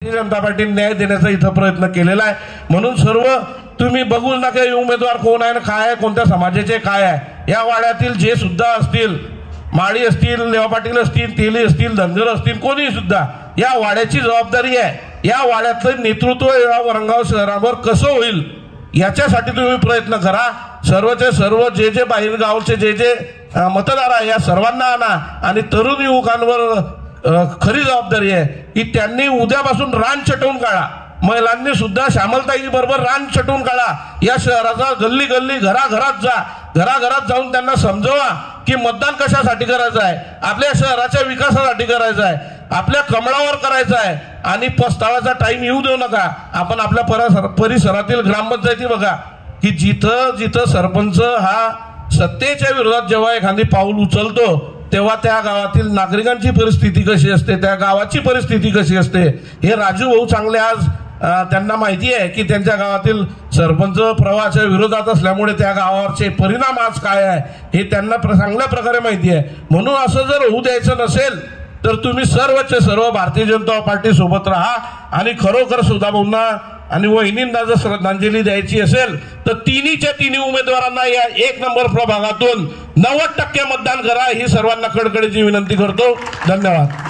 भारतीय जनता पार्टीने न्याय देण्याचा इथं प्रयत्न केलेला आहे। म्हणून सर्व तुम्ही बघू नका उमेदवार कोण आहे, काय आहे, कोणत्या समाजाचे काय आहे। या वाड्यातील जे सुद्धा असतील, माळी असतील, लेवा पाटील असतील, तेली असतील, धनगर असतील, कोणी सुद्धा, या वाड्याची जबाबदारी आहे। या वाड्यातलं नेतृत्व या वरंगाव शहरावर कसं होईल याच्यासाठी तुम्ही प्रयत्न करा। सर्वचे सर्व जे बाहेर गावचे जे मतदार आहे या सर्वांना आणा आणि तरुण युवकांवर खरी जबाबदारी आहे की त्यांनी उद्यापासून रान छटवून काढा। महिलांनी सुद्धा श्यामलताई बरोबर रान छटवून काढा। या शहराचा गल्ली गल्ली घराघरात जा, घराघरात जाऊन त्यांना समजवा की मतदान कशासाठी करायचं आहे, आपल्या शहराच्या विकासासाठी करायचं आहे, आपल्या कमळावर करायचं आहे आणि पस्तावाचा टाइम येऊ देऊ नका। आपण आपल्या परिसरातील ग्रामपंचायती बघा की जिथं जिथं सरपंच हा सत्तेच्या विरोधात जेव्हा एखादी पाऊल उचलतो तेव्हा त्या गावातील नागरिकांची परिस्थिती कशी असते, त्या गावाची परिस्थिती कशी असते हे राजू भाऊ चांगले आज त्यांना माहिती आहे की त्यांच्या गावातील सरपंच प्रवाहाच्या विरोधात असल्यामुळे त्या गावावरचे परिणाम आज काय आहे हे त्यांना चांगल्या प्रकारे माहिती आहे। म्हणून असं जर होऊ द्यायचं नसेल तर तुम्ही सर्वचे सर्व भारतीय जनता पार्टी सोबत राहा आणि खरोखर सुधाभाऊंना आणि वहिनींना जर श्रद्धांजली द्यायची असेल तर तिन्ही उमेदवारांना या 1 नंबर प्रभागातून 90% मतदान करा ही सर्वांना कडकडीची विनंती करतो। धन्यवाद।